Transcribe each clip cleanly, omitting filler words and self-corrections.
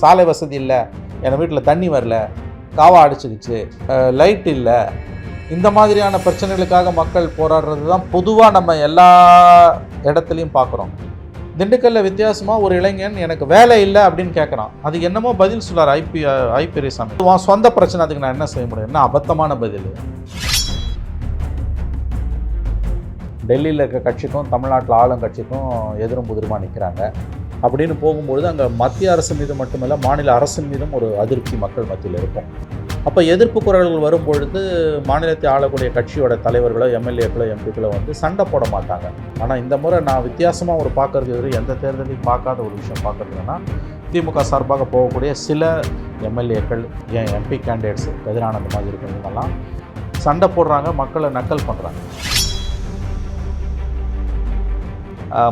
சாலை வசதி இல்லை, என் வீட்டில் தண்ணி வரல, காவா அடிச்சுக்கிச்சு, லைட் இல்லை, இந்த மாதிரியான பிரச்சனைகளுக்காக மக்கள் போராடுறது தான் பொதுவாக நம்ம எல்லா இடத்துலையும் பார்க்குறோம். திண்டுக்கல்லில் வித்தியாசமாக ஒரு இளைஞன் எனக்கு வேலை இல்லை அப்படின்னு கேட்குறான். அதுக்கு என்னமோ பதில் சொல்லார் ஐ பெரியசாமி. உன் சொந்த பிரச்சனை, அதுக்கு நான் என்ன செய்ய முடியும்? என்ன அபத்தமான பதில். டெல்லியில் இருக்க கட்சிக்கும் தமிழ்நாட்டில் ஆளும் கட்சிக்கும் எதிரும் புதிருமா நிற்கிறாங்க. அப்படின்னு போகும்பொழுது அங்கே மத்திய அரசு மீது மட்டுமல்ல, மாநில அரசின் மீதும் ஒரு அதிருப்தி மக்கள் மத்தியில் இருக்கும். அப்போ எதிர்ப்பு குரல்கள் வரும்பொழுது மாநிலத்தை ஆளக்கூடிய கட்சியோட தலைவர்களோ எம்எல்ஏக்களோ எம்பிக்களோ வந்து சண்டை போட மாட்டாங்க. ஆனால் இந்த முறை நான் வித்தியாசமாக ஒரு பார்க்கறது எந்த தேர்தலையும் பார்க்காத ஒரு விஷயம் பார்க்குறதுன்னா, திமுக சார்பாக போகக்கூடிய சில எம்எல்ஏக்கள், ஏன் எம்பி கேண்டிடேட்ஸ் கதிரானந்த மாதிரி இருக்கிறவங்கெல்லாம் சண்டை போடுறாங்க, மக்களை நக்கல் பண்ணுறாங்க.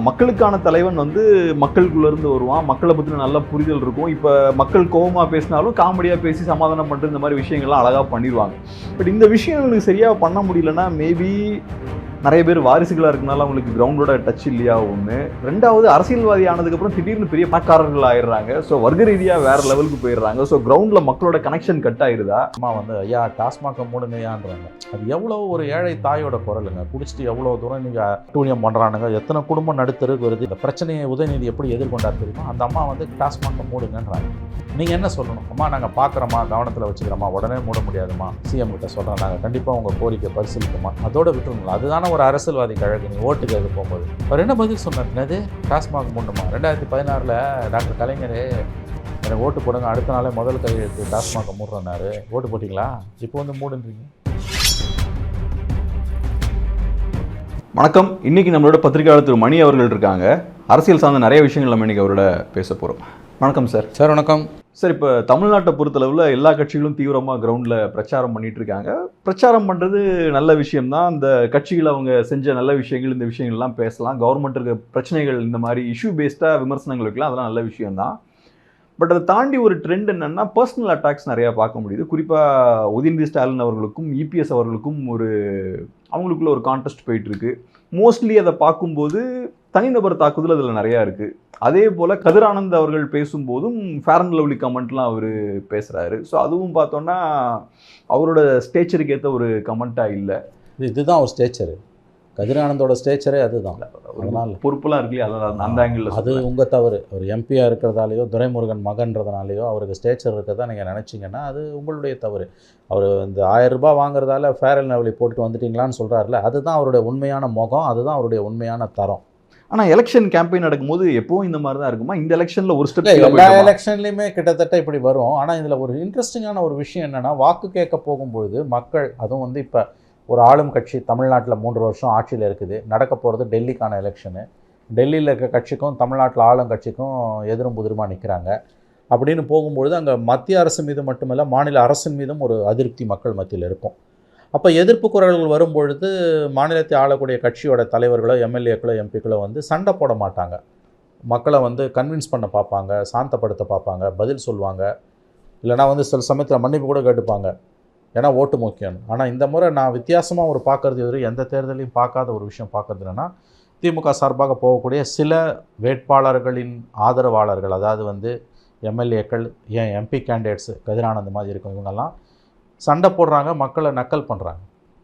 மக்களுக்கான தலைவன் வந்து மக்களுக்குள்ளேருந்து வருவான், மக்களை பற்றின நல்ல புரிதல் இருக்கும். இப்போ மக்கள் கோபமாக பேசினாலும் காமெடியாக பேசி சமாதானம் பண்ணுறது, இந்த மாதிரி விஷயங்கள்லாம் அழகாக பண்ணிடுவாங்க. பட் இந்த விஷயங்களுக்கு சரியாக பண்ண முடியலன்னா மேபி நிறைய பேர் வாரிசுகளாக இருக்கனால அவங்களுக்கு கிரவுண்டோட டச் இல்லையா ஒன்று. ரெண்டாவது, அரசியல்வாதி ஆனதுக்கப்புறம் திடீர்னு பெரிய பணக்காரர்கள் ஆயிடுறாங்க. ஸோ வர்க்க ரீதியாக வேறு லெவலுக்கு போயிடுறாங்க. ஸோ கிரவுண்டில் மக்களோட கனெக்ஷன் கட் ஆயிடுதா? அம்மா வந்து ஐயா டாஸ்மாக மூடுங்கய்யான்றாங்க. அது எவ்வளோ ஒரு ஏழை தாயோட குரலுங்க. குடிச்சிட்டு எவ்வளோ தூரம் நீங்கள் டூனியம் பண்ணுறானுங்க, எத்தனை குடும்பம் நடுத்தருக்கு வருது. இந்த பிரச்சனையை உதயநிதி எப்படி எதிர்கொண்டார் தெரியுமா? அந்த அம்மா வந்து டாஸ்மாக மூடுங்கன்றாங்க. நீங்கள் என்ன சொல்லணும்? அம்மா நாங்கள் பார்க்குறோமா, கவனத்தில் வச்சுக்கிறோமா, உடனே மூட முடியாதுமா, சிஎம் கிட்ட சொல்கிறோம், நாங்கள் கண்டிப்பாக உங்கள் கோரிக்கை பரிசீலிக்குமா, அதோட விட்டுருங்களா? அதுதானே ஒரு அரசியல்வாதி கழகு. நீங்கள் ஓட்டு கேட்க போகும்போது அவர் என்ன பதில் சொன்னார்? என்னது டாஸ்மாக் மூடணுமா? 2016 டாக்டர் கலைஞர் எனக்கு ஓட்டு போடுங்க, அடுத்த நாளே முதல் கையெழுத்து டாஸ்மாக் மூடுறனாரு. ஓட்டு போட்டிங்களா? இப்போ வந்து மூடுன்றீங்க. வணக்கம். இன்னைக்கு நம்மளோட பத்திரிகையாளர் திரு மணி அவர்கள் இருக்காங்க. அரசியல் சார்ந்த நிறைய விஷயங்கள் நம்ம இன்னைக்கு அவரோட பேச போகிறோம். வணக்கம் சார். சார் வணக்கம் சார். இப்போ தமிழ்நாட்டை பொறுத்தளவில் எல்லா கட்சிகளும் தீவிரமாக கிரவுண்டில் பிரச்சாரம் பண்ணிட்டு இருக்காங்க. பிரச்சாரம் பண்ணுறது நல்ல விஷயம்தான். அந்த கட்சிகள் அவங்க செஞ்ச நல்ல விஷயங்கள், இந்த விஷயங்கள்லாம் பேசலாம். கவர்மெண்ட் இருக்க பிரச்சனைகள், இந்த மாதிரி இஷ்யூ பேஸ்டாக விமர்சனங்கள் வைக்கலாம், அதெல்லாம் நல்ல விஷயம்தான். பட் அதை தாண்டி ஒரு ட்ரெண்ட் என்னென்னா, பர்சனல் அட்டாக்ஸ் நிறையா பார்க்க முடியுது. குறிப்பாக உதயநிதி ஸ்டாலின் அவர்களுக்கும் இபிஎஸ் அவர்களுக்கும் அவங்களுக்குள்ள ஒரு கான்டெஸ்ட் போயிட்டுருக்கு. மோஸ்ட்லி அதை பார்க்கும்போது தனிநபர் தாக்குதல் அதில் நிறையா இருக்குது. அதே போல் கதிரானந்த் அவர்கள் பேசும்போதும் ஃபேர் அண்ட் லவ்லி கமெண்ட்லாம் அவர் பேசுகிறாரு. ஸோ அதுவும் பார்த்தோன்னா அவரோட ஸ்டேச்சருக்கு ஏற்ற ஒரு கமெண்ட்டாக இல்லை. இதுதான் ஒரு ஸ்டேச்சரு. கதிரானந்தோட ஸ்டேச்சரே அதுதான். அதனால் பொறுப்புலாம் இருக்கு இல்லையா, அந்த ஆங்கிளில் அது உங்கள் தவறு. அவர் எம்பியாக இருக்கிறதாலேயோ துரைமுருகன் மகன்றதுனாலேயோ அவருக்கு ஸ்டேச்சர் இருக்கிறதா நீங்கள் நினச்சிங்கன்னா அது உங்களுடைய தவறு. அவர் இந்த 1000 ரூபாய் வாங்குறதால ஃபேர் அண்ட் லவ்லி போட்டுட்டு வந்துட்டீங்களான்னு சொல்கிறாருல, அதுதான் அவருடைய உண்மையான முகம், அதுதான் அவருடைய உண்மையான தரம். ஆனால் எலெக்ஷன் கேம்பெயின் நடக்கும்போது எப்பவும் இந்த மாதிரி தான் இருக்குமா? இந்த எலெக்ஷனில் ஒரு ஸ்டெப் எல்லா எலெக்ஷன்லையுமே கிட்டத்தட்ட இப்படி வரும். ஆனால் இதில் ஒரு இன்ட்ரெஸ்டிங்கான ஒரு விஷயம் என்னென்னா, வாக்கு கேட்க போகும்பொழுது மக்கள், அதுவும் வந்து இப்போ ஒரு ஆளும் கட்சி தமிழ்நாட்டில் 3 வருஷம் ஆட்சியில் இருக்குது, நடக்க போகிறது டெல்லிக்கான எலெக்ஷனு. டெல்லியில் இருக்க கட்சிக்கும் தமிழ்நாட்டில் ஆளும் கட்சிக்கும் எதிரும் புதிருமா நிற்கிறாங்க. அப்படின்னு போகும்பொழுது அங்கே மத்திய அரசு மீது மட்டுமல்ல, மாநில அரசின் மீதும் ஒரு அதிருப்தி மக்கள் மத்தியில் இருக்கும். அப்போ எதிர்ப்பு குரல்கள் வரும்பொழுது மாநிலத்தை ஆளக்கூடிய கட்சியோட தலைவர்களோ எம்எல்ஏக்களோ எம்பிக்களோ வந்து சண்டை போட மாட்டாங்க. மக்களை வந்து கன்வின்ஸ் பண்ண பார்ப்பாங்க, சாந்தப்படுத்த பார்ப்பாங்க, பதில் சொல்லுவாங்க, இல்லைனா வந்து சில சமயத்தில் மன்னிப்பு கூட கேட்டுப்பாங்க. ஏன்னா ஓட்டு முக்கியம். ஆனால் இந்த முறை நான் வித்தியாசமாக ஒரு பார்க்குறது எந்த தேர்தலையும் பார்க்காத ஒரு விஷயம் பார்க்குறது என்னென்னா, திமுக சார்பாக போகக்கூடிய சில வேட்பாளர்களின் ஆதரவாளர்கள், அதாவது வந்து எம்எல்ஏக்கள், ஏன் எம்பி கேண்டிடேட்ஸ் கதிரானந்த மாதிரி இருக்கவங்கெல்லாம் சண்டை போடுறாங்க, மக்களை நக்கல் பண்ணுறாங்க.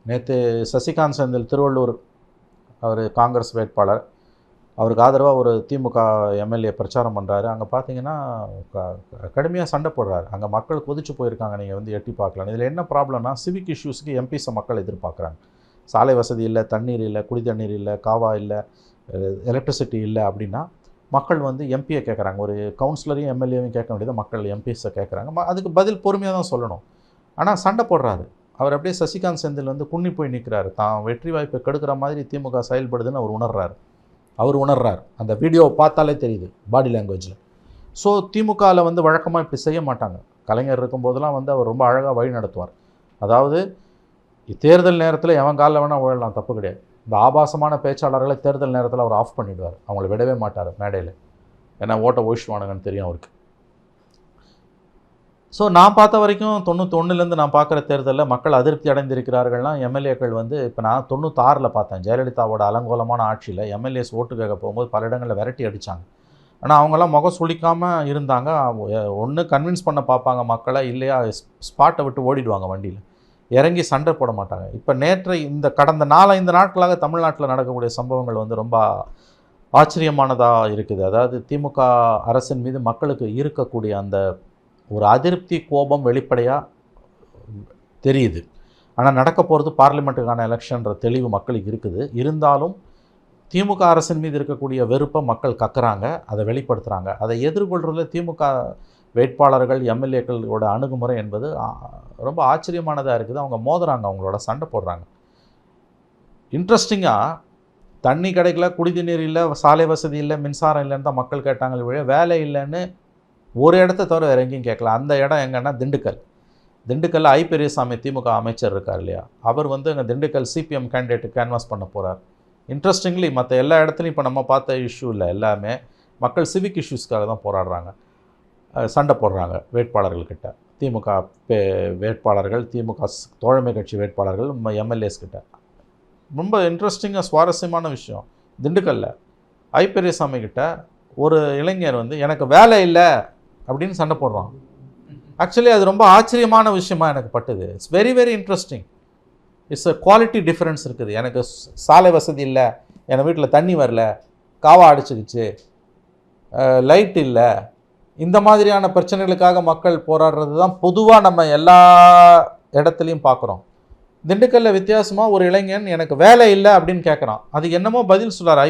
நேற்று சசிகாந்த் செந்தில் திருவள்ளூர், அவர் காங்கிரஸ் வேட்பாளர், அவருக்கு ஆதரவாக ஒரு திமுக எம்எல்ஏ பிரச்சாரம் பண்ணுறாரு. அங்கே பார்த்தீங்கன்னா கடுமையாக சண்டை போடுறாரு. அங்கே மக்கள் கொதிச்சு போயிருக்காங்க, நீங்கள் வந்து எட்டி பார்க்கலாம். இதில் என்ன ப்ராப்ளம்னா, சிவிக் இஷ்யூஸுக்கு எம்பிஸை மக்கள் எதிர்பார்க்குறாங்க. சாலை வசதி இல்லை, தண்ணீர் இல்லை, குடி தண்ணீர் இல்லை, காவா இல்லை, எலக்ட்ரிசிட்டி இல்லை அப்படின்னா மக்கள் வந்து எம்பியை கேட்குறாங்க. ஒரு கவுன்சிலரையும் எம்எல்ஏவையும் கேட்க வேண்டியதை மக்கள் எம்பிஸை கேட்குறாங்க. அதுக்கு பதில் பொறுமையாக தான் சொல்லணும். ஆனால் சண்டை போடுறாரு. அவர் அப்படியே சசிகாந்த் செந்தில் வந்து குன்னி போய் நிற்கிறாரு. தான் வெற்றி வாய்ப்பை கெடுக்கிற மாதிரி திமுக செயல்படுதுன்னு அவர் உணர்றார். அந்த வீடியோவை பார்த்தாலே தெரியுது பாடி லாங்குவேஜில். ஸோ திமுகவில் வந்து வழக்கமாக இப்படி செய்ய மாட்டாங்க. கலைஞர் இருக்கும்போதெல்லாம் வந்து அவர் ரொம்ப அழகாக வழி நடத்துவார். அதாவது தேர்தல் நேரத்தில் எவன் காலில் வேணால் உழலாம், தப்பு கிடையாது. இந்த ஆபாசமான பேச்சாளர்களை தேர்தல் நேரத்தில் அவர் ஆஃப் பண்ணிவிடுவார். அவங்கள விடவே மாட்டார் மேடையில். ஏன்னா ஓட்டை ஒழிச்சுவானுங்கன்னு தெரியும் அவருக்கு. ஸோ நான் பார்த்த வரைக்கும் 91லேருந்து நான் பார்க்குற தேர்தலில் மக்கள் அதிருப்தி அடைந்திருக்கிறார்கள்னா, எம்எல்ஏக்கள் வந்து இப்போ நான் 96ல் பார்த்தேன். ஜெயலலிதாவோட அலங்கோலமான ஆட்சியில் எம்எல்ஏஸ் ஓட்டு கேட்க போகும்போது பல இடங்களில் விரட்டி அடித்தாங்க. ஆனால் அவங்கெல்லாம் முகம் சுளிக்காமல் இருந்தாங்க. ஒன்று கன்வின்ஸ் பண்ண பார்ப்பாங்க மக்களை, இல்லையா ஸ்பாட்டை விட்டு ஓடிடுவாங்க வண்டியில், இறங்கி சண்டை போட மாட்டாங்க. இப்போ நேற்று இந்த கடந்த 4-5 நாட்களாக தமிழ்நாட்டில் நடக்கக்கூடிய சம்பவங்கள் வந்து ரொம்ப ஆச்சரியமானதாக இருக்குது. அதாவது திமுக அரசின் மீது மக்களுக்கு இருக்கக்கூடிய அந்த ஒரு அதிருப்தி, கோபம் வெளிப்படையாக தெரியுது. ஆனால் நடக்க போகிறது பார்லிமெண்ட்டுக்கான எலெக்ஷன்ற தெளிவு மக்களுக்கு இருக்குது. இருந்தாலும் திமுக அரசின் மீது இருக்கக்கூடிய வெறுப்பை மக்கள் கக்குறாங்க, அதை வெளிப்படுத்துகிறாங்க. அதை எதிர்கொள்கிறதுல திமுக வேட்பாளர்கள், எம்எல்ஏக்களோட அணுகுமுறை என்பது ரொம்ப ஆச்சரியமானதாக இருக்குது. அவங்க மோதுறாங்க, அவங்களோட சண்டை போடுறாங்க. இன்ட்ரெஸ்டிங்காக தண்ணி கிடைக்கல, குடித நீர் இல்லை, சாலை வசதி இல்லை, மின்சாரம் இல்லைன்னு தான் மக்கள் கேட்டாங்க. வேலை இல்லைன்னு ஒரு இடத்த தவிர வேறு எங்கேயும் கேட்கல. அந்த இடம் எங்கன்னா திண்டுக்கல். திண்டுக்கல்ல ஐ பெரியசாமி திமுக அமைச்சர் இருக்கார் இல்லையா, அவர் வந்து அங்கே திண்டுக்கல் சிபிஎம் கேண்டிடேட்டு கேன்வாஸ் பண்ண போகிறார். இன்ட்ரெஸ்டிங்லி மற்ற எல்லா இடத்துலையும் இப்போ நம்ம பார்த்த இஷ்யூ இல்லை, எல்லாமே மக்கள் சிவிக் இஷ்யூஸ்க்காக தான் போராடுறாங்க, சண்டை போடுறாங்க வேட்பாளர்கள்கிட்ட. திமுக வேட்பாளர்கள், திமுக தோழமை கட்சி வேட்பாளர்கள், எம்எல்ஏஸ் கிட்ட. ரொம்ப இன்ட்ரெஸ்டிங்காக சுவாரஸ்யமான விஷயம், திண்டுக்கல்ல ஐ பெரியசாமி கிட்ட ஒரு இளைஞர் வந்து எனக்கு வேலை இல்லை அப்படின்னு சண்டை போடுறான். ஆக்சுவலி அது ரொம்ப ஆச்சரியமான விஷயமா எனக்கு பட்டுது. It's very very interesting. It's a quality difference இருக்குது. எனக்கு சாலை வசதி இல்லை, என் வீட்டில் தண்ணி வரல, காவா அடிச்சுக்கிச்சு, லைட் இல்லை, இந்த மாதிரியான பிரச்சனைகளுக்காக மக்கள் போராடுறது தான் பொதுவாக நம்ம எல்லா இடத்துலையும் பார்க்குறோம். திண்டுக்கல்ல வித்தியாசமாக ஒரு இளைஞன் எனக்கு வேலை இல்லை அப்படின்னு கேட்குறான். அதுக்கு என்னமோ பதில் சொல்லார்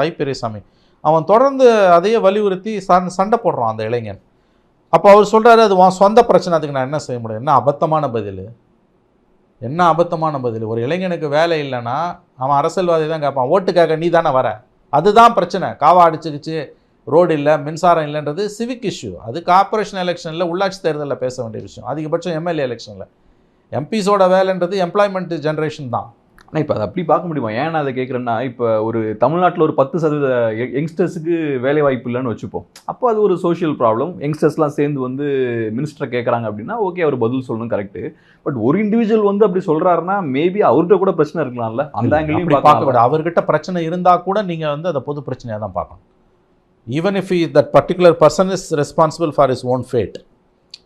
ஐ பெரியசாமி. அவன் தொடர்ந்து அதையே வலியுறுத்தி சண்டை போடுறான் அந்த இளைஞன். அப்போ அவர் சொல்கிறாரு, அது உன் சொந்த பிரச்சனை, அதுக்கு நான் என்ன செய்ய முடியும்? என்ன அபத்தமான பதில், என்ன அபத்தமான பதில். ஒரு இளைஞனுக்கு வேலை இல்லைன்னா அவன் அரசியல்வாதி தான் கேட்பான், ஓட்டுக்காக நீ தானே வர, அதுதான் பிரச்சனை. காவா அடிச்சுக்கிச்சு, ரோடு இல்லை, மின்சாரம் இல்லைன்றது சிவிக் இஷ்யூ. அது கார்பரேஷன் எலெக்ஷனில், உள்ளாட்சி தேர்தலில் பேச வேண்டிய விஷயம். அதிகபட்சம் எம்எல்ஏ எலெக்ஷனில். எம்பிஸோட வேலைன்றது எம்ப்ளாய்மெண்ட் ஜென்ரேஷன் தான். ஆனால் இப்போ அதை அப்படி பார்க்க முடியுமா? ஏன் நான் அதை கேட்குறேன்னா, இப்போ ஒரு தமிழ்நாட்டில் ஒரு 10% யங்ஸ்டர்ஸுக்கு வேலை வாய்ப்பு இல்லைன்னு வச்சுப்போம். அப்போ அது ஒரு சோஷியல் ப்ராப்ளம். யங்ஸ்டர்ஸ்லாம் சேர்ந்து வந்து மினிஸ்டரை கேட்குறாங்க அப்படின்னா ஓகே, அவர் பதில் சொல்லணும், கரெக்டு. பட் ஒரு இண்டிவிஜுவல் வந்து அப்படி சொல்கிறாருன்னா மேபி அவர்கிட்ட கூட பிரச்சனை இருக்கலாம்ல, அந்த ஆங்கிலையும் பார்க்க கூடாது. அவர்கிட்ட பிரச்சனை இருந்தால் கூட நீங்கள் வந்து அதை பொது பிரச்சனையாக தான் பார்க்கணும். Even if that particular person is responsible for his own fate.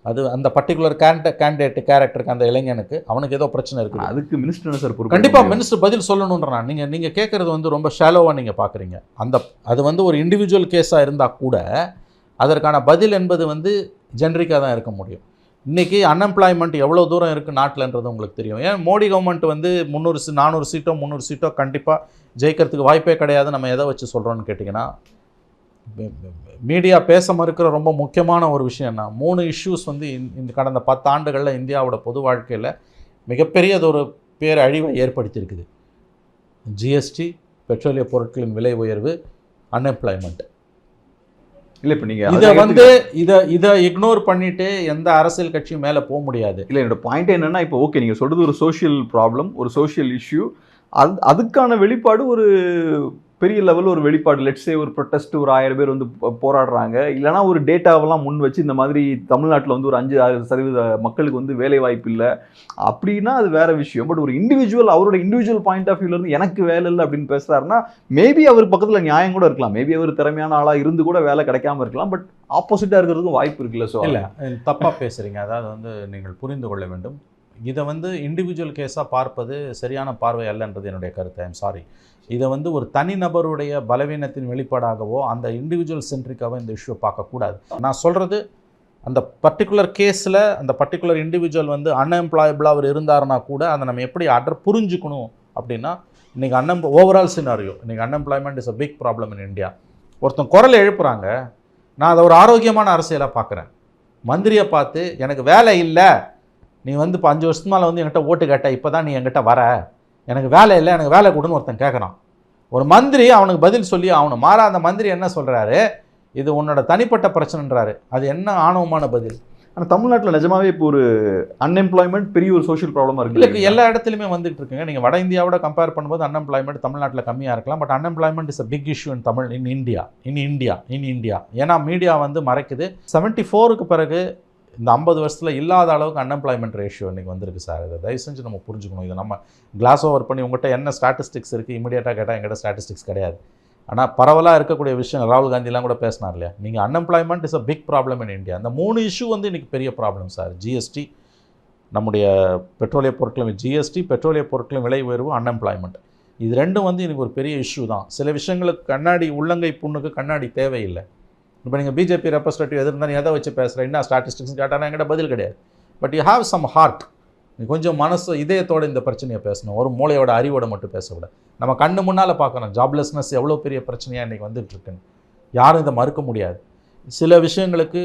அது அந்த பர்டிகுலர் கேண்டிடேட் கேரக்டருக்கு, அந்த இளைஞனுக்கு அவனுக்கு ஏதோ பிரச்சனை இருக்குது, அதுக்கு மினிஸ்டர் சார் கண்டிப்பாக மினிஸ்டர் பதில் சொல்லணுன்றான். நீங்கள் கேட்குறது வந்து ரொம்ப ஷாலோவாக நீங்கள் பார்க்குறீங்க. அது வந்து ஒரு இண்டிவிஜுவல் கேஸாக இருந்தால் கூட அதற்கான பதில் என்பது வந்து ஜென்ரிக்காக தான் இருக்க முடியும். இன்றைக்கி அன்எம்ப்ளாய்மெண்ட் எவ்வளோ தூரம் இருக்குது நாட்டில்ன்றது உங்களுக்கு தெரியும். ஏன் மோடி கவர்மெண்ட் வந்து 400 சீட்டோ 300 சீட்டோ கண்டிப்பாக ஜெயிக்கிறதுக்கு வாய்ப்பே கிடையாது. நம்ம எதை வச்சு சொல்கிறோன்னு கேட்டிங்கன்னா, மீடியா பேச மறுக்கிற ரொம்ப முக்கியமான ஒரு விஷயம்னா, 3 இஷ்யூஸ் வந்து இந்த கடந்த 10 ஆண்டுகளில் இந்தியாவோட பொது வாழ்க்கையில் மிகப்பெரியதொரு பேரழிவை ஏற்படுத்தியிருக்குது. ஜிஎஸ்டி, பெட்ரோலிய பொருட்களின் விலை உயர்வு, அன்எம்ப்ளாய்மெண்ட். இல்லை இப்போ நீங்கள் இதை வந்து இதை இக்னோர் பண்ணிட்டு எந்த அரசியல் கட்சியும் மேலே போக முடியாது. இல்லை, என்னோட பாயிண்ட் என்னென்னா, இப்போ ஓகே நீங்கள் சொல்கிறது ஒரு சோஷியல் ப்ராப்ளம், ஒரு சோஷியல் இஷ்யூ, அதுக்கான வெளிப்பாடு ஒரு பெரிய லெவலில் ஒரு வெளிப்பாடு. லெட்ஸே ஒரு ப்ரொட்டஸ்ட், ஒரு 1000 பேர் வந்து போராடுறாங்க, இல்லைனா ஒரு டேட்டாவெல்லாம் முன் வச்சு இந்த மாதிரி தமிழ்நாட்டில் வந்து ஒரு 5-6% மக்களுக்கு வந்து வேலை வாய்ப்பு இல்லை அப்படின்னா அது வேற விஷயம். பட் ஒரு இண்டிவிஜுவல் அவரோட இண்டிவிஜுவல் பாயிண்ட் ஆஃப் வியூலேருந்து எனக்கு வேலை இல்லை அப்படின்னு பேசுகிறாருன்னா மேபி அவர் பக்கத்தில் நியாயம் கூட இருக்கலாம், மேபி அவர் திறமையான ஆளாக இருந்து கூட வேலை கிடைக்காம இருக்கலாம். பட் ஆப்போசிட்டாக இருக்கிறதுக்கும் வாய்ப்பு இருக்குல்ல. ஸோ இல்லை, தப்பாக பேசுகிறீங்க. அதாவது வந்து நீங்கள் புரிந்து கொள்ள வேண்டும், இதை வந்து இண்டிவிஜுவல் கேஸாக பார்ப்பது சரியான பார்வை அல்லன்றது என்னுடைய கருத்து. I'm sorry. இதை வந்து ஒரு தனிநபருடைய பலவீனத்தின் வெளிப்பாடாகவோ அந்த இண்டிவிஜுவல் சென்ட்ரிக்காகவோ இந்த இஷ்யூ பார்க்கக்கூடாது. நான் சொல்கிறது, அந்த பர்டிகுலர் கேஸில் அந்த பர்டிகுலர் இண்டிவிஜுவல் வந்து அன்எம்ப்ளாயபிளாக அவர் இருந்தாருன்னா கூட அதை நம்ம எப்படி புரிஞ்சுக்கணும் அப்படின்னா, இன்றைக்கி ஓவரால் சினாரியோ, இன்றைக்கி unemployment is a big problem in India. ஒருத்தன் குரல் எழுப்புறாங்க, நான் அதை ஒரு ஆரோக்கியமான அரசியலாக பார்க்குறேன். மந்திரியை பார்த்து எனக்கு வேலை இல்லை, நீ வந்து இப்போ 5 வருஷத்துக்கு மேலே வந்து என்கிட்ட ஓட்டு கேட்ட, இப்போ தான் நீ என்கிட்ட வர, எனக்கு வேலை இல்லை, எனக்கு வேலை கொடுன்னு ஒருத்தன் கேட்குறான். ஒரு மந்திரி அவனுக்கு பதில் சொல்லி அவனு மாறா அந்த மந்திரி என்ன சொல்கிறாரு, இது உன்னோட தனிப்பட்ட பிரச்சனைன்றாரு. அது என்ன ஆணவமான பதில்? ஆனால் தமிழ்நாட்டில் நிஜமாவே இப்போ ஒரு அன்எம்ப்ளாய்மெண்ட் பெரிய ஒரு சோஷியல் ப்ராப்ளமாக இருக்குது. இல்லை, எல்லா இடத்துலையுமே வந்துட்டு இருக்குங்க. நீங்கள் வட இந்தியாவோட கம்பேர் பண்ணும்போது அன்எம்ப்ளாய்மெண்ட் தமிழ்நாட்டில் கம்மியாக இருக்கலாம். But unemployment is a big issue in India. ஏன்னா மீடியா வந்து மறைக்குது. 74க்கு பிறகு இந்த 50 வருஷத்தில் இல்லாத அளவுக்கு அன்எம்ப்ளாய்மெண்ட் ரேஷியோ இன்றைக்கி வந்திருக்கு சார். இதை தயவு செஞ்சு நம்ம புரிஞ்சுக்கணும். இதை நம்ம கிளாஸ் ஓவர் பண்ணி உங்கள்கிட்ட என்ன ஸ்டாட்டிஸ்டிக்ஸ் இருக்குது இமீடியட்டாக கேட்டால் எங்கிட்ட ஸ்டாட்டிஸ்டிக்ஸ் கிடையாது. ஆனால் பரவலாக இருக்கக்கூடிய விஷயம் ராகுல் காந்திலாம் கூட பேசினார் இல்லையா, நீங்கள் unemployment is a big problem in India. அந்த 3 இஷ்யூ வந்து இன்றைக்கி பெரிய ப்ராப்ளம் சார். ஜிஎஸ்டி, நம்முடைய பெட்ரோலிய பொருட்களின் ஜிஎஸ்டி, பெட்ரோலிய பொருட்களின் விலை உயர்வு, அன்எம்ப்ளாய்மெண்ட், இது ரெண்டும் வந்து எனக்கு ஒரு பெரிய இஷ்யூ தான். சில விஷயங்களுக்கு கண்ணாடி, உள்ளங்கை புண்ணுக்கு கண்ணாடி தேவையில்லை. இப்போ நீங்கள் பிஜேபி ரெப்ரஸன்டேட்டிவ் எதிர்ந்தால் நீ எதை வச்சு பேசுகிறேன், என்ன ஸ்டாட்டிஸ்டிக்ஸ் கேட்டால் என்கிட்ட பதில் கிடையாது. But you have some heart, நீ கொஞ்சம் மனசு இதயத்தோட இந்த பிரச்சனையை பேசணும், ஒரு மூளையோட அறிவோட மட்டும் பேசக்கூடாது. நம்ம கண்ணு முன்னால் பார்க்கணும் ஜாப்லெஸ்னஸ் எவ்வளோ பெரிய பிரச்சனையாக இன்றைக்கி வந்துட்டுருக்குன்னு. யாரும் இதை மறுக்க முடியாது. சில விஷயங்களுக்கு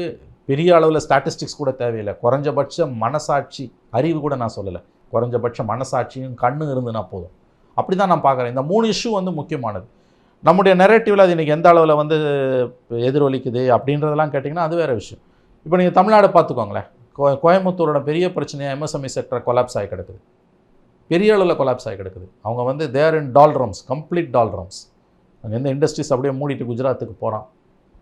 பெரிய அளவில் ஸ்டாட்டிஸ்டிக்ஸ் கூட தேவையில்லை. குறைஞ்சபட்ச மனசாட்சி, அறிவு கூட நான் சொல்லலை, குறைஞ்சபட்ச மனசாட்சியும் கண்ணு இருந்துன்னா போதும். அப்படி தான் நான் பார்க்குறேன். இந்த 3 இஷ்யூ வந்து முக்கியமானது. நம்முடைய நெரேட்டிவில் அது இன்றைக்கி எந்த அளவில் வந்து எதிரொலிக்குது அப்படின்றதெல்லாம் கேட்டிங்கன்னா அது வேறு விஷயம். இப்போ நீங்கள் தமிழ்நாடு பார்த்துக்கோங்களேன். கோயம்புத்தூரோட பெரிய பிரச்சனையாக எம்எஸ்எம்இ செக்டர் கொலாப்ஸ் ஆகி கிடக்குது, பெரிய அளவில் கொலாப்ஸ் ஆகி கிடக்குது. அவங்க வந்து தேர் இன் டால்ரம்ஸ், கம்ப்ளீட் டால்ரம்ஸ். அங்கே எந்த இண்டஸ்ட்ரீஸ் அப்படியே மூடிட்டு குஜராத்துக்கு போகிறான்.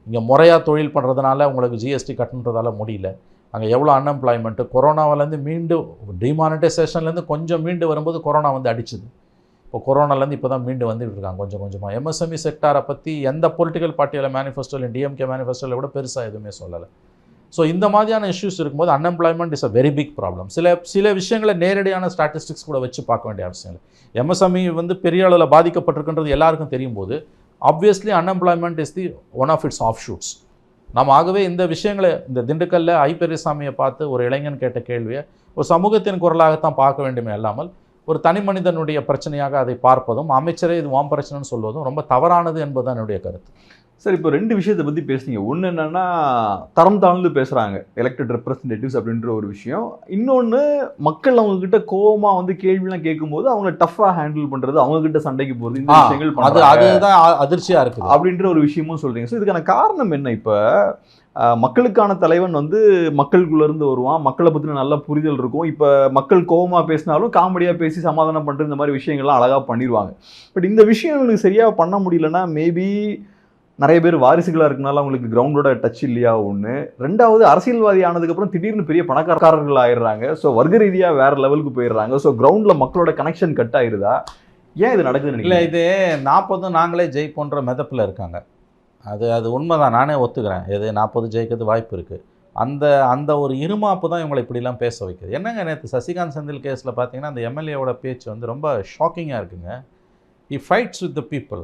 இங்கே முறையாக தொழில் பண்ணுறதுனால உங்களுக்கு ஜிஎஸ்டி கட்டுன்றதால முடியல. அங்கே எவ்வளோ அன்எம்ப்ளாய்மெண்ட்டு, கொரோனாவிலேருந்து மீண்டு டிமானிட்டைசேஷன்லேருந்து கொஞ்சம் மீண்டு வரும்போது கொரோனா வந்து அடிச்சுது. இப்போ கொரோனாலேருந்து இப்போ தான் மீண்டு வந்துட்டு இருக்காங்க கொஞ்சம் கொஞ்சமாக. எம்எஸ்எம்இ செக்டாரை பற்றி எந்த பொலிட்டிக்கல் பார்ட்டியில் மேனிஃபெஸ்டோவில், டிஎம்கே மேனிஃபெஸ்டோவில் கூட பெருசாக எதுவுமே சொல்லலை. ஸோ இந்த மாதிரியான இஷ்யூஸ் இருக்கும்போது unemployment is a very big problem. சில விஷயங்களை நேரடியான ஸ்டாட்டிஸ்டிக்ஸ் கூட வச்சு பார்க்க வேண்டிய அவசியம் இல்லை. எம்எஸ்எம்இ வந்து பெரிய அளவில் பாதிக்கப்பட்டிருக்குன்றது எல்லாருக்கும் தெரியும் போது obviously unemployment is the one of its offshoots. நம்ம ஆகவே இந்த விஷயங்களை, இந்த திண்டுக்கல்ல ஐ பெரியசாமியை பார்த்து ஒரு இளைஞன் கேட்ட கேள்வியை ஒரு சமூகத்தின் குரலாகத்தான் பார்க்க வேண்டுமே அல்லாமல் ஒரு தனி மனிதனுடைய பிரச்சனையாக அதை பார்ப்பதும், அமைச்சரே இது வாம் பிரச்சனைன்னு சொல்வதும் ரொம்ப தவறானது என்பதுதான் என்னுடைய கருத்து. சார், இப்போ 2 விஷயத்தை பற்றி பேசுனீங்க. ஒன்று என்னென்னா தரம் தாழ்ந்து பேசுகிறாங்க எலெக்டட் ரெப்ரஸன்டேட்டிவ்ஸ் அப்படின்ற ஒரு விஷயம். இன்னொன்று மக்கள் அவங்கக்கிட்ட கோவமாக வந்து கேள்விலாம் கேட்கும்போது அவங்க டஃப்பாக ஹேண்டில் பண்ணுறது, அவங்கக்கிட்ட சண்டைக்கு போகிறது, இந்த விஷயங்கள் அதுதான் அதிர்ச்சியாக இருக்குது அப்படின்ற ஒரு விஷயமும் சொல்கிறீங்க. ஸோ இதுக்கான காரணம் என்ன? இப்போ மக்களுக்கான தலைவன் வந்து மக்களுக்குள்ளேருந்து வருவான், மக்களை பற்றின நல்ல புரிதல் இருக்கும். இப்போ மக்கள் கோவமாக பேசினாலும் காமெடியாக பேசி சமாதானம் பண்ணுறது, இந்த மாதிரி விஷயங்கள்லாம் அழகாக பண்ணிடுவாங்க. பட் இந்த விஷயங்களுக்கு சரியாக பண்ண முடியலன்னா மேபி நிறைய பேர் வாரிசுகளாக இருக்கனால அவங்களுக்கு கிரவுண்டோட டச் இல்லையா ஒன்று. 2வது, அரசியல்வாதி ஆனதுக்கப்புறம் திடீர்னு பெரிய பணக்காரர்கள் ஆயிடுறாங்க. ஸோ வர்க்க ரீதியாக வேறு லெவலுக்கு போயிடுறாங்க. ஸோ கிரவுண்டில் மக்களோட கனெக்ஷன் கட் ஆயிடுதா? ஏன் இது நடக்குதுன்னு இல்லை, இது 40 நாங்களே ஜெயிப்போன்ற மெதப்பில் இருக்காங்க. அது உண்மைதான், நானே ஒத்துக்கிறேன். எது 40 ஜெயிக்கிறது வாய்ப்பு இருக்குது. அந்த ஒரு இருமாப்பு தான் இவங்களை இப்படிலாம் பேச வைக்குது. என்னங்க, நேற்று சசிகாந்த் செந்தில் கேஸில் பார்த்தீங்கன்னா அந்த எம்எல்ஏவோட பேச்சு வந்து ரொம்ப ஷாக்கிங்காக இருக்குங்க. He fights with the people,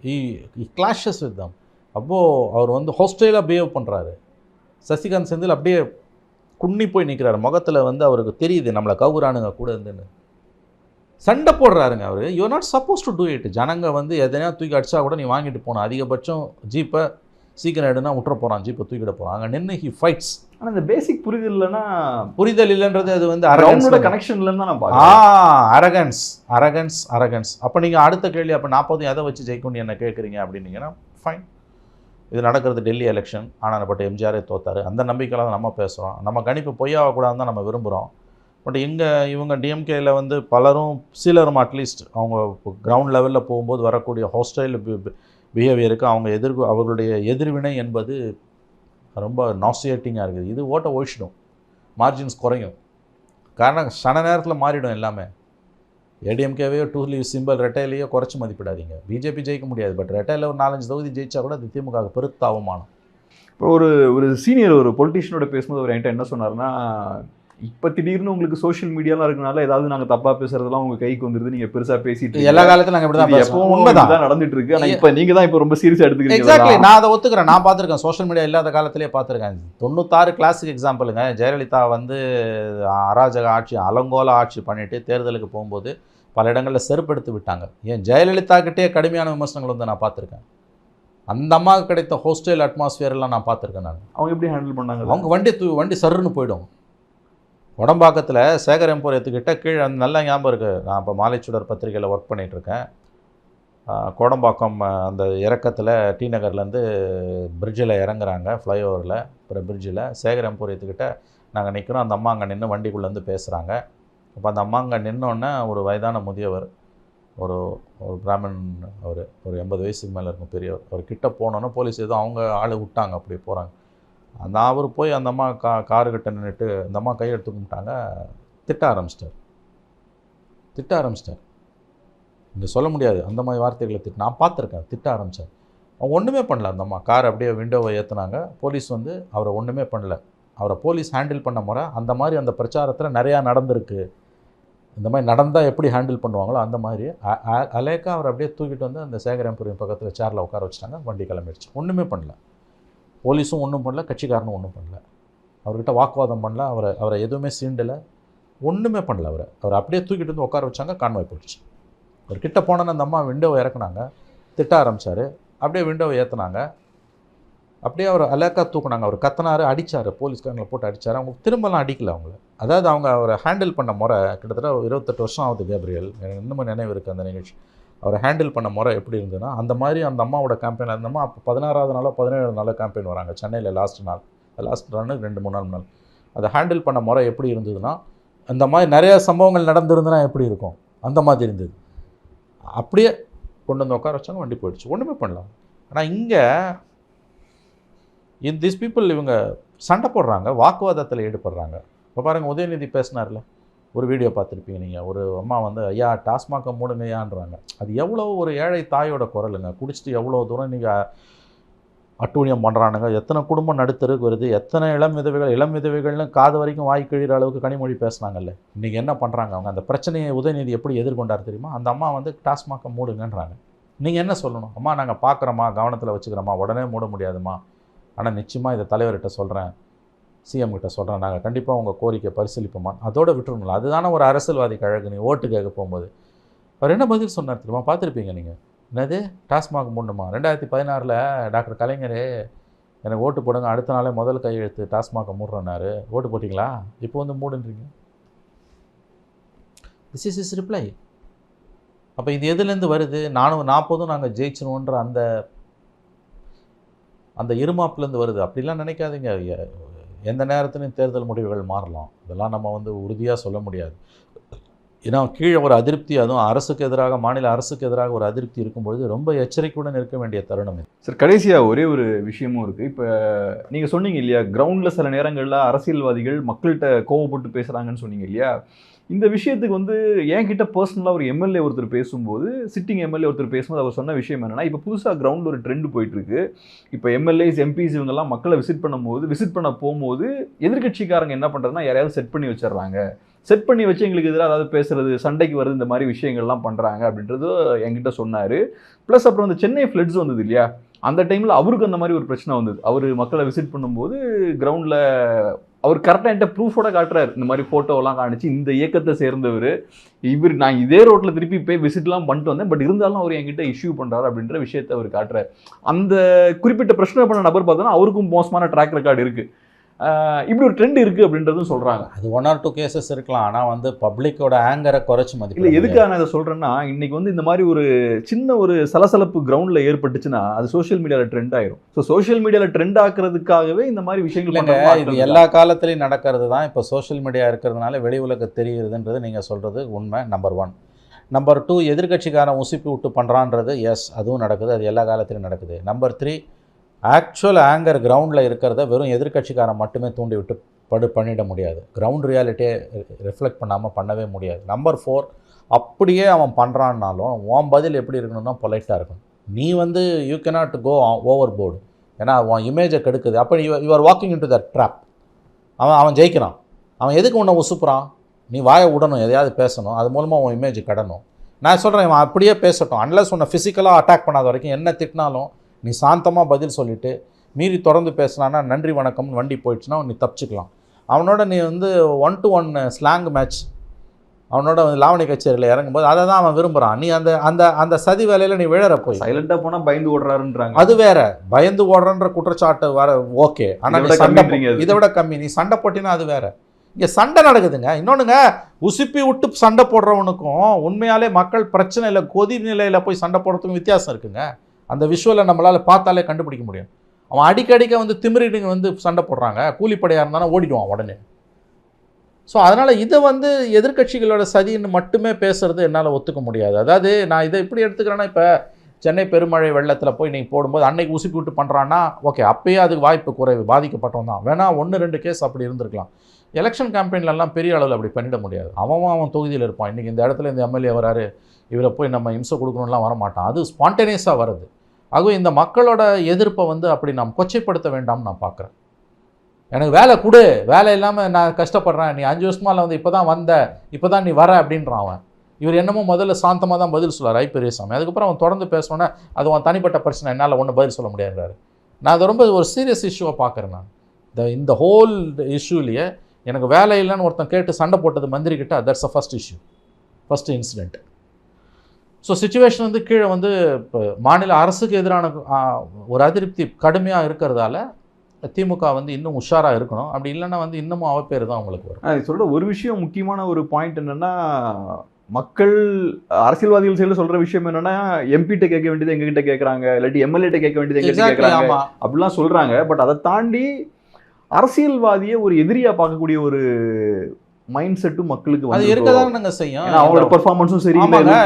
he clashes with them. அப்போது அவர் வந்து ஹாஸ்டைலாக பிஹேவ் பண்ணுறாரு. சசிகாந்த் செந்தில் அப்படியே குன்னி போய் நிற்கிறாரு. முகத்தில் வந்து அவருக்கு தெரியுது நம்மளை கவுரானுங்க கூட இருந்துன்னு. சண்டை போடுறாருங்க அவர். You're not supposed to do it. ஜனங்க வந்து எதனா தூக்கி அடிச்சா கூட நீ வாங்கிட்டு போகணும். அதிகபட்சம் ஜீப்பை சீக்கிரம் எடுனா விட்டுற போகிறான், ஜீப்பை தூக்கிட போகிறான். அங்கே நின்று ஹி ஃபைட்ஸ். ஆனால் இந்த பேசிக் புரிதல் இல்லைன்னா, புரிதல் இல்லைன்றது அது வந்து அரகன்ஸோட கனெக்ஷன் இல்லைன்னு தான் நான் பார்க்குறேன். அரகன்ஸ். அப்போ நீங்கள் அடுத்த கேள்வி, அப்போ 40 எதை வச்சு ஜெயிக்கும்னு என்ன கேட்குறீங்க அப்படின்னீங்கன்னா ஃபைன். இது நடக்கிறது டெல்லி எலெக்ஷன். ஆனால் பட் எம்ஜிஆரே தோத்தார். அந்த நம்பிக்கையில் தான் நம்ம பேசுகிறோம். நம்ம கணிப்பு பொய்யாகக்கூடாதுன்னு தான் நம்ம விரும்புகிறோம். பட் இவங்க டிஎம்கேயில் வந்து பலரும், சிலரும் அட்லீஸ்ட் அவங்க கிரவுண்ட் லெவலில் போகும்போது வரக்கூடிய ஹாஸ்டைல் பிஹேவியருக்கு அவர்களுடைய எதிர்வினை என்பது ரொம்ப நாசியேட்டிங்காக இருக்குது. இது ஓட்டை ஒழிச்சிடும், மார்ஜின்ஸ் குறையும். காரணம் சன நேரத்தில் மாறிடும் எல்லாமே. ஏடிஎம்கேவையோ 2 லீவ் சிம்பிள் ரெட்டையிலேயோ குறைச்சி மதிப்பிடாதீங்க. பிஜேபி ஜெயிக்க முடியாது, பட் ரெட்டையில் ஒரு 4-5 தொகுதி ஜெயிச்சா கூட அது திமுக பெருத்த அவமானம். இப்போ ஒரு சீனியர் ஒரு பொலிட்டீஷியனோட பேசும்போது அவர் என்கிட்ட என்ன சொன்னார்னா, இப்போ திடீர்னு உங்களுக்கு சோஷியல் மீடியாலாம் இருக்கனால ஏதாவது நாங்கள் தப்பாக பேசுறதெல்லாம் உங்கள் கைக்கு வந்துருது, நீங்கள் பெருசாக பேசிட்டு எல்லா காலத்திலும் நாங்கள் இப்படி தான் பேசுவோம். உண்மைதான் நடந்துட்டு இருக்கு. ஆனால் இப்போ நீங்கள் தான் இப்போ ரொம்ப சீரியஸாக எடுத்துக்கிறீங்க. எக்ஸாக்ட்லி, நான் அதை ஒத்துக்கிறேன். நான் பார்த்துருக்கேன், சோஷியல் மீடியா இல்லாத காலத்திலே பார்த்துருக்கேன். 96 கிளாசிக் எக்ஸாம்பிளுங்க. ஜெயலலிதா வந்து அராஜக ஆட்சி, அலங்கோல ஆட்சி பண்ணிட்டு தேர்தலுக்கு போகும்போது பல இடங்களில் செருப்படுத்தி விட்டாங்க. ஏன் ஜெயலலிதா கிட்டே கடுமையான விமர்சனங்கள் வந்து நான் பார்த்துருக்கேன். அந்த அம்மாவுக்கு கிடைத்த ஹோஸ்டல் அட்மாஸ்பியர்லாம் நான் பார்த்துருக்கேன். அவங்க எப்படி ஹேண்டில் பண்ணாங்க? அவங்க வண்டி சருன்னு போயிடும். உடம்பாக்கத்தில் சேகர் எம்போரியத்துக்கிட்ட கீழே நல்ல ஞாபகம் இருக்குது. நான் இப்போ மாலைச்சுடர் பத்திரிகையில் ஒர்க் பண்ணிகிட்ருக்கேன். கோடம்பாக்கம் அந்த இறக்கத்தில் டி நகர்லேருந்து பிரிட்ஜில் இறங்குறாங்க, ஃப்ளைஓவரில். அப்புறம் பிரிட்ஜில் சேகர் எம்போரியத்துக்கிட்ட நாங்கள் நிற்கிறோம். அந்த அம்மா அங்கே நின்று வண்டிக்குள்ளேருந்து பேசுகிறாங்க. அப்போ அந்த அம்மா அங்கே நின்னோடனே ஒரு வயதான முதியவர், ஒரு பிராமன், ஒரு 80 வயசுக்கு மேலே இருக்கும் பெரியவர். அவர் கிட்ட போனோன்னே போலீஸ் ஏதோ அவங்க ஆள் விட்டாங்க, அப்படியே போகிறாங்க. அந்த அவர் போய் அந்த அம்மா காருக்கிட்ட நின்றுட்டு அந்த அம்மா கையெடுத்து கும்பிட்டாங்க. திட்ட ஆரம்பிச்சிட்டார். இங்கே சொல்ல முடியாது அந்த மாதிரி வார்த்தைகளை நான் பார்த்துருக்கேன். திட்ட ஆரம்பித்தார். அவங்க ஒன்றுமே பண்ணல. அந்த அம்மா கார் அப்படியே விண்டோவை ஏற்றுனாங்க. போலீஸ் வந்து அவரை ஒன்றுமே பண்ணல. அவரை போலீஸ் ஹேண்டில் பண்ண முறை அந்த மாதிரி அந்த பிரச்சாரத்தில் நிறையா நடந்திருக்கு. இந்த மாதிரி நடந்தால் எப்படி ஹேண்டில் பண்ணுவாங்களோ அந்த மாதிரி அலேக்கா அவர் அப்படியே தூக்கிட்டு வந்து அந்த சேகரம்புரியம் பக்கத்தில் சேரில் உட்கார வச்சுட்டாங்க. வண்டி கிளம்பிடுச்சு. ஒன்றுமே பண்ணல. போலீஸும் ஒன்றும் பண்ணல, கட்சிக்காரனும் ஒன்றும் பண்ணல. அவர்கிட்ட வாக்குவாதம் பண்ணல, அவரை எதுவுமே சீண்டலை, ஒன்றுமே பண்ணல. அவரை அப்படியே தூக்கிட்டு வந்து உட்கார வச்சாங்க. கான்வாய் போயிடுச்சு. ஒரு கிட்ட போனோன்னு அந்த அம்மா விண்டோவை இறக்குனாங்க. திட்ட ஆரம்பித்தார். அப்படியே விண்டோவை ஏற்றுனாங்க. அப்படியே அவர் அலேக்கா தூக்குனாங்க. அவர் கத்தினார், அடித்தார், போலீஸ்காரங்களை போட்டு அடித்தார். அவங்க திரும்பலாம் அடிக்கல அவங்கள. அதாவது அவங்க அவரை ஹேண்டில் பண்ண முறை கிட்டத்தட்ட 28 வருஷம் ஆகுது கேப்ரியல். எனக்கு இன்னமும் நினைவு இருக்குது அந்த நிகழ்ச்சி. அவரை ஹேண்டில் பண்ண முறை எப்படி இருந்ததுன்னா, அந்த மாதிரி அந்த அம்மாவோட கேம்பெயின். அந்த அம்மா அப்போ 16வது நாளோ 17வது நாளோ கேம்பெயின் வராங்க சென்னையில். லாஸ்ட் ரன்னு 2-3 நாள் முன்னாள். அதை ஹேண்டில் பண்ண முறை எப்படி இருந்ததுன்னா, அந்த மாதிரி நிறையா சம்பவங்கள் நடந்திருந்துன்னா எப்படி இருக்கும், அந்த மாதிரி இருந்தது. அப்படியே கொண்டு வந்து உட்கார வச்சாங்க. வண்டி போயிடுச்சு. ஒன்றுமே பண்ணலாம். ஆனால் இங்கே திஸ் பீப்புள் இவங்க சண்டை போடுறாங்க, வாக்குவாதத்தில் ஈடுபடுறாங்க. இப்போ பாருங்கள், உதயநிதி பேசினார்ல, ஒரு வீடியோ பார்த்துருப்பீங்க நீங்கள். ஒரு அம்மா வந்து ஐயா டாஸ்மாக மூடுங்கய்யான்றாங்க. அது எவ்வளோ ஒரு ஏழை தாயோட குரலுங்க. குடிச்சிட்டு எவ்வளோ தூரம் நீங்கள் அட்டூழியம் பண்ணுறானுங்க. எத்தனை குடும்பம் நடுத்தருக்கு வருது, எத்தனை இளம் விதவைகள்னு காது வரைக்கும் வாய் கிழிகிற அளவுக்கு கனிமொழி பேசுனாங்கல்ல. இன்றைக்கி என்ன பண்ணுறாங்க அவங்க? அந்த பிரச்சனையை உதயநிதி எப்படி எதிர்கொண்டார் தெரியுமா? அந்த அம்மா வந்து டாஸ்மாக மூடுங்கன்றாங்க. நீங்கள் என்ன சொல்லணும்? அம்மா நாங்கள் பார்க்குறோம்மா, கவனத்தில் வச்சுக்கிறோம்மா, உடனே மூட முடியாதுமா, ஆனால் நிச்சயமாக இதை தலைவர்கிட்ட சொல்கிறேன், சிஎம் கிட்ட சொல்கிறேன், நாங்கள் கண்டிப்பாக உங்கள் கோரிக்கை பரிசீலிப்போமா, அதோட விட்டுருங்களா. அதுதானே ஒரு அரசியல்வாதி கழகு. நீ ஓட்டு கேட்க போகும்போது அவர் என்ன பதில் சொன்னார் தெரியுமா? பார்த்துருப்பீங்க நீங்கள். என்னது டாஸ்மாக் மூடணுமா? 2016 டாக்டர் கலைஞரே எனக்கு ஓட்டு போடுங்க, அடுத்த நாளே முதல் கையெழுத்து டாஸ்மாகை மூடுறேன்னாரு. ஓட்டு போட்டிங்களா? இப்போ வந்து மூடுன்றீங்க. This is is reply. அப்போ இது எதுலேருந்து வருது? 440 நாங்கள் ஜெயிச்சிருவோன்ற அந்த இருமாப்புலேருந்து வருது. அப்படிலாம் நினைக்காதீங்க. எந்த நேரத்துலையும் தேர்தல் முடிவுகள் மாறலாம். இதெல்லாம் நம்ம வந்து உறுதியாக சொல்ல முடியாது. ஏன்னா கீழே ஒரு அதிருப்தி, அதுவும் அரசுக்கு எதிராக, மாநில அரசுக்கு எதிராக ஒரு அதிருப்தி இருக்கும்பொழுது ரொம்ப எச்சரிக்கையுடன் இருக்க வேண்டிய தருணம் இது. சார், கடைசியாக ஒரே ஒரு விஷயமும் இருக்குது. இப்போ நீங்கள் சொன்னீங்க இல்லையா, கிரவுண்டில் சில நேரங்களில் அரசியல்வாதிகள் மக்கள்கிட்ட கோவப்பட்டு பேசுகிறாங்கன்னு சொன்னீங்க இல்லையா. இந்த விஷயத்துக்கு வந்து என்கிட்ட பர்சனலாக ஒரு எம்எல்ஏ ஒருத்தர் பேசும்போது, சிட்டிங் எம்எல்ஏ ஒருத்தர் பேசும்போது அவர் சொன்ன விஷயம் என்னென்னா, இப்போ புதுசாக கிரவுண்டில் ஒரு ட்ரெண்ட் போயிட்டுருக்கு. இப்போ எம்எல்ஏஸ், எம்பிஸ் இவங்கெல்லாம் மக்களை விசிட் பண்ண போகும்போது எதிர்கட்சிக்காரங்க என்ன பண்ணுறதுனா, யாரையாவது செட் பண்ணி வச்சிடுறாங்க. செட் பண்ணி வச்சு எங்களுக்கு எதிராக அதாவது பேசுறது, சண்டைக்கு வருது, இந்த மாதிரி விஷயங்கள்லாம் பண்ணுறாங்க அப்படின்றது என்கிட்ட சொன்னார். ப்ளஸ் அப்புறம் அந்த சென்னை ஃப்ளட்ஸ் வந்தது இல்லையா, அந்த டைமில் அவருக்கு அந்த மாதிரி ஒரு பிரச்சனை வந்தது. அவர் மக்களை விசிட் பண்ணும்போது கிரவுண்டில் அவர் கரெக்டாக என்கிட்ட ப்ரூஃபோட காட்டுறாரு. இந்த மாதிரி ஃபோட்டோவெல்லாம் காணிச்சு, இந்த இயக்கத்தை சேர்ந்தவர் இவர், நான் இதே ரோட்டில் திருப்பி போய் விசிட்லாம் பண்ணிட்டு வந்தேன், பட் இருந்தாலும் அவர் என்கிட்ட இஷ்யூ பண்ணுறாரு அப்படின்ற விஷயத்தை அவர் காட்டுறாரு. அந்த குறிப்பிட்ட பிரச்சனை பண்ண நபர் பார்த்தோன்னா அவருக்கும் மோசமான ட்ராக் ரெக்கார்டு இருக்குது. இப்படி ஒரு ட்ரெண்ட் இருக்குது அப்படின்றதும் சொல்கிறாங்க. அது 1 or 2 கேசஸ் இருக்கலாம். ஆனால் வந்து பப்ளிக்கோட ஆங்கரை குறைச்சி மதிப்பு இல்லை. எதுக்காக நான் இதை சொல்கிறேன்னா, இன்றைக்கி வந்து இந்த மாதிரி ஒரு சின்ன ஒரு சலசலப்பு கிரவுண்டில் ஏற்பட்டுச்சுன்னா அது சோஷியல் மீடியாவில் ட்ரெண்ட் ஆயிரும். ஸோ சோஷியல் மீடியாவில் ட்ரெண்ட் ஆக்குறதுக்காகவே இந்த மாதிரி விஷயங்கள் இது எல்லா காலத்துலையும் நடக்கிறது தான். இப்போ சோஷியல் மீடியா இருக்கிறதுனால வெளி உலக தெரியுதுன்றது நீங்கள் சொல்கிறது உண்மை. நம்பர் 1. நம்பர் 2, எதிர்கட்சிக்காரன் உசுப்பி விட்டு பண்ணுறான்றது எஸ், அதுவும் நடக்குது. அது எல்லா காலத்துலையும் நடக்குது. நம்பர் 3, ஆக்சுவல் ஆங்கர் கிரவுண்டில் இருக்கிறத வெறும் எதிர்கட்சிக்காரன் மட்டுமே தூண்டி விட்டு பண்ணிட முடியாது. கிரவுண்ட் ரியாலிட்டியை ரிஃப்ளெக்ட் பண்ணாமல் பண்ணவே முடியாது. நம்பர் 4, அப்படியே அவன் பண்ணுறான்னாலும் உன் பதில் எப்படி இருக்கணும்னா பொலைட்டாக இருக்கணும். நீ வந்து you cannot go overboard. ஏன்னா உன் இமேஜை கெடுக்குது. அப்போ you are walking into that trap. அவன் ஜெயிக்கிறான். அவன் எதுக்கு உன்னை உசுப்புறான்? நீ வாயை விடணும், எதையாவது பேசணும், அது மூலமாக உன் இமேஜ் கடணும். நான் சொல்கிறேன், இவன் அப்படியே பேசட்டும். அன்லஸ் உன்னை ஃபிசிக்கலாக அட்டாக் பண்ணாத வரைக்கும், என்ன திட்டினாலும் நீ சாந்தமாக பதில் சொல்லிவிட்டு மீறி தொடர்ந்து பேசினான்னா நன்றி வணக்கம்னு வண்டி போயிடுச்சுன்னா நீ தப்பிச்சுக்கலாம். அவனோட நீ வந்து 1-to-1 ஸ்லாங் மேட்ச், அவனோட வந்து லாவணி கச்சேரியில் இறங்கும்போது அதை தான் அவன் விரும்புகிறான். நீ அந்த சதி வேலையில் நீ விழற போய் சைலண்டாக போனால் பயந்து ஓடுறாருன்றாங்க. அது வேற. பயந்து ஓடுறன்ற குற்றச்சாட்டு வர ஓகே. ஆனால் இதை விட கம்மி நீ சண்டை போட்டினா அது வேற. இங்கே சண்டை நடக்குதுங்க. இன்னொன்றுங்க, உசுப்பி விட்டு சண்டை போடுறவனுக்கும் உண்மையாலே மக்கள் பிரச்சனையில் கொதி நிலையில் போய் சண்டை போடுறதுக்கும் வித்தியாசம் இருக்குங்க. அந்த விஷுவலை நம்மளால் பார்த்தாலே கண்டுபிடிக்க முடியும். அவன் அடிக்கடிக்க வந்து திமிரிடுங்க வந்து சண்டை போடுறாங்க. கூலிப்படையாக இருந்தாலும் ஓடிடுவான் உடனே. ஸோ அதனால் இதை வந்து எதிர்கட்சிகளோட சதின்னு மட்டுமே பேசுகிறது என்னால் ஒத்துக்க முடியாது. அதாவது நான் இதை இப்படி எடுத்துக்கிறேன்னா, இப்போ சென்னை பெருமழை வெள்ளத்தில் போய் நீங்கள் போடும்போது அன்னைக்கு உசுப்பி விட்டு பண்ணுறான்னா ஓகே, அப்பயே அதுக்கு வாய்ப்பு குறைவு, பாதிக்கப்பட்டவன் தான். வேணா 1-2 கேஸ் அப்படி இருந்திருக்கலாம். எலெக்ஷன் கேம்பெயின்லலாம் பெரிய அளவில் அப்படி பண்ணிட முடியாது. அவன் தொகுதியில் இருப்பான். இன்றைக்கி இந்த இடத்துல இந்த எம்எல்ஏ வராரு, இவரை போய் நம்ம இம்சை கொடுக்கணும்லாம் வரமாட்டான். அது ஸ்பான்டேனியஸாக வருது. ஆகவே இந்த மக்களோட எதிர்ப்பை வந்து அப்படி நாம் கொச்சைப்படுத்த வேண்டாம்னு நான் பார்க்குறேன். எனக்கு வேலை கொடு, வேலை இல்லாமல் நான் கஷ்டப்படுறேன், நீ 5 வருஷமால வந்து இப்போ தான் வந்த, இப்போ தான் நீ வர அப்படின்றான் அவன். இவர் என்னமோ முதல்ல சாந்தமாக தான் பதில் சொல்லார் பெரியசாமி. அதுக்கப்புறம் அவன் தொடர்ந்து பேசணுன்னா அது அவன் தனிப்பட்ட பிரச்சனை, என்னால் ஒன்றும் பதில் சொல்ல முடியாதுறாரு. நான் அதை ரொம்ப ஒரு சீரியஸ் இஷ்யூவாக பார்க்குறேன். நான் இந்த ஹோல் இஷ்யூலேயே எனக்கு வேலை இல்லைன்னு ஒருத்தன் கேட்டு சண்டை போட்டது மந்திரி கிட்ட, that's a first issue, first incident. So situation வந்து கீழே வந்து இப்போ மாநில அரசுக்கு எதிரான ஒரு அதிருப்தி கடுமையாக இருக்கிறதால திமுக வந்து இன்னும் உஷாராக இருக்கணும். அப்படி இல்லைன்னா வந்து இன்னமும் அவப்பேர் தான் அவங்களுக்கு வரும். சொல்கிற ஒரு விஷயம், முக்கியமான ஒரு பாயிண்ட் என்னென்னா, மக்கள் அரசியல்வாதிகள் சைடில் சொல்கிற விஷயம் என்னென்னா, எம்பிகிட்ட கேட்க வேண்டியது எங்ககிட்ட கேட்குறாங்க, இல்லாட்டி எம்எல்ஏட்ட கேட்க வேண்டியது எங்ககிட்ட கேட்குறாங்க அப்படிலாம் சொல்கிறாங்க. பட் அதை தாண்டி அரசியல்வாதியை ஒரு எதிரியாக பார்க்கக்கூடிய ஒரு மைண்ட் செட்டும் மக்களுக்கு அது இருக்கதான் நாங்கள் செய்யும். அவங்களோட பெர்ஃபார்மன்ஸும் சரி.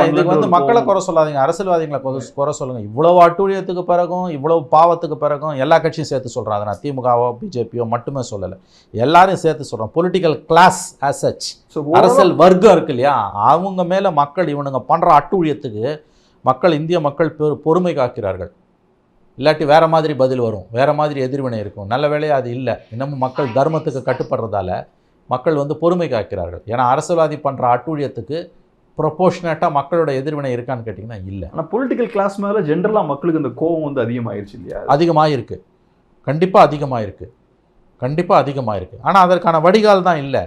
இதுக்கு வந்து மக்களை குறை சொல்லாதீங்க, அரசியல்வாதிகளை குறை சொல்லுங்கள். இவ்வளவு அட்டூழியத்துக்கு பிறகும், இவ்வளவு பாவத்துக்கு பிறகும் எல்லா கட்சியும் சேர்த்து சொல்கிறாங்க. நான் திமுகவோ பிஜேபியோ மட்டுமே சொல்லலை, எல்லாரையும் சேர்த்து சொல்கிறேன். பொலிட்டிக்கல் கிளாஸ் ஆஸ் சச், அரசியல் வர்க்கம் இருக்கு இல்லையா, அவங்க மேலே மக்கள் இவனுங்க பண்ணுற அட்டூழியத்துக்கு மக்கள், இந்திய மக்கள் பொறுமை காக்கிறார்கள். இல்லாட்டி வேறு மாதிரி பதில் வரும், வேறு மாதிரி எதிர்வினை இருக்கும். நல்ல வேளையாக அது இல்லை. இன்னமும் மக்கள் தர்மத்துக்கு கட்டுப்படுறதால மக்கள் வந்து பொறுமை காக்கிறார்கள். ஏன்னா அரசியல்வாதி பண்ணுற அட்டூழியத்துக்கு ப்ரொபோர்ஷனேட்டாக மக்களோட எதிர்வினை இருக்கான்னு கேட்டிங்கன்னா இல்லை. ஆனால் பொலிட்டிக்கல் கிளாஸ் மேலே ஜென்ரலாக மக்களுக்கு இந்த கோவம் வந்து அதிகமாகிருச்சு இல்லையா? அதிகமாகிருக்கு, கண்டிப்பாக அதிகமாகிருக்கு, கண்டிப்பாக அதிகமாகிருக்கு. ஆனால் அதற்கான வடிகால் தான் இல்லை.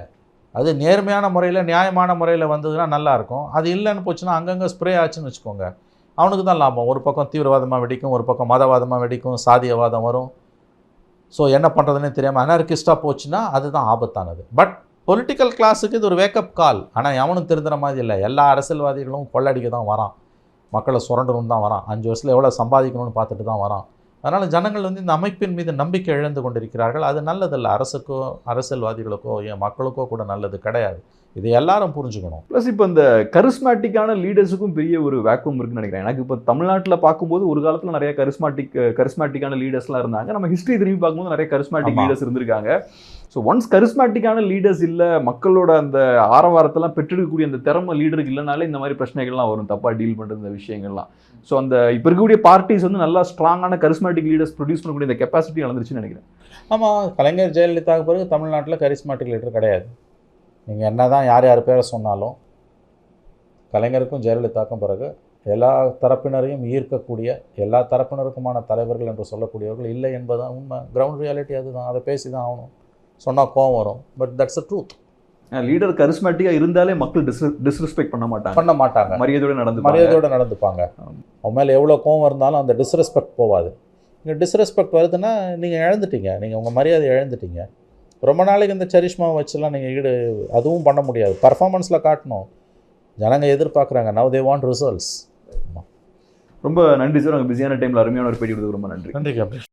அது நேர்மையான முறையில் நியாயமான முறையில் வந்ததுன்னா நல்லாயிருக்கும். அது இல்லைன்னு போச்சுன்னா அங்கங்கே ஸ்ப்ரே ஆச்சுன்னு வச்சுக்கோங்க, அவனுக்கு தான் லாபம். ஒரு பக்கம் தீவிரவாதமாக வெடிக்கும், ஒரு பக்கம் மதவாதமாக வெடிக்கும், சாதியவாதம் வரும். ஸோ என்ன பண்ணுறதுன்னே தெரியாமல் அனர்கிஸ்டாக போச்சுன்னா அதுதான் ஆபத்தானது. பட் பொலிட்டிக்கல் கிளாஸுக்கு இது ஒரு வேக்கப் கால். ஆனால் எவனும் திருந்துற மாதிரி இல்லை. எல்லா அரசியல்வாதிகளும் கொள்ளடிக்க தான் வரான், மக்களை சுரண்டணும் தான் வரான், 5 வருஷத்தில் எவ்வளோ சம்பாதிக்கணும்னு பார்த்துட்டு தான் வரான். அதனால் ஜனங்கள் வந்து இந்த அமைப்பின் மீது நம்பிக்கை இழந்து கொண்டிருக்கிறார்கள். அது நல்லதில்லை, அரசுக்கோ அரசியல்வாதிகளுக்கோ என் மக்களுக்கோ கூட நல்லது கிடையாது. இது எல்லாரும் புரிஞ்சுக்கணும். ப்ளஸ் இப்போ இந்த கரிஸ்மேட்டிக்கான லீடர்ஸுக்கும் பெரிய ஒரு வேக்கம் இருக்குன்னு நினைக்கிறேன். எனக்கு இப்போ தமிழ்நாட்டில் பார்க்கும்போது ஒரு காலத்தில் நிறைய கரிஸ்மேட்டிக்கான லீடர்ஸ்லாம் இருந்தாங்க. நம்ம ஹிஸ்ட்ரி திரும்பி பார்க்கும்போது நிறைய கரிஸ்மேட்டிக் லீடர்ஸ் இருந்திருக்காங்க. ஸோ ஒன்ஸ் கரிஸ்மேட்டிக்கான லீடர்ஸ் இல்லை, மக்களோட அந்த ஆரவாரத்தெல்லாம் பெற்றெடுக்கக்கூடிய அந்த திறமை லீடருக்கு இல்லைனாலே இந்த மாதிரி பிரச்சனைகள்லாம் வரும், தப்பாக டீல் பண்ணுற இந்த விஷயங்கள்லாம். ஸோ அந்த இப்போ இருக்கக்கூடிய பார்ட்டிஸ் வந்து நல்லா ஸ்ட்ராங்கான கரிஸ்மேட்டிக் லீடர்ஸ் ப்ரொடியூஸ் பண்ணக்கூடிய இந்த கெப்பாசிட்டி வளர்ந்துருச்சுன்னு நினைக்கிறேன். ஆமாம், கலைஞர் ஜெயலலிதாவுக்கு பிறகு தமிழ்நாட்டில் கரிஸ்மேட்டிக் லீடர் கிடையாது. நீங்கள் என்ன தான் யார் பேரை சொன்னாலும் கலைஞருக்கும் ஜெயலலிதாவுக்கும் பிறகு எல்லா தரப்பினரையும் ஈர்க்கக்கூடிய, எல்லா தரப்பினருக்குமான தலைவர்கள் என்று சொல்லக்கூடியவர்கள் இல்லை என்பதுதான் உண்மை. கிரவுண்ட் ரியாலிட்டி அதுதான். அதை பேசி தான் ஆகணும். சொன்னால் கோவம் வரும், but that's a truth. Leader கரிஸ்மேட்டிக்காக இருந்தாலே மக்கள் டிஸ்ரெஸ்பெக்ட் பண்ண மாட்டாங்க, மரியாதையோடு நடந்துப்பாங்க. அவன் மேலே எவ்வளோ கோவம் இருந்தாலும் அந்த டிஸ்ரெஸ்பெக்ட் போகாது. நீங்கள் டிஸ்ரெஸ்பெக்ட் வருதுன்னா நீங்கள் இழந்துட்டீங்க, நீங்கள் உங்கள் மரியாதை இழந்துட்டீங்க. ரொம்ப நாளைக்கு இந்த சரிஷ்மாவை வச்சுலாம் நீங்கள் அதுவும் பண்ண முடியாது. பர்ஃபார்மன்ஸில் காட்டணும். ஜனங்க எதிர்பார்க்குறாங்க. Now they want results. ரொம்ப நன்றி சார். உங்கள் பிஸியான டைமில் அருமையான ஒரு பேட்டி கொடுத்து ரொம்ப நன்றி. நன்றி கேப்டன்.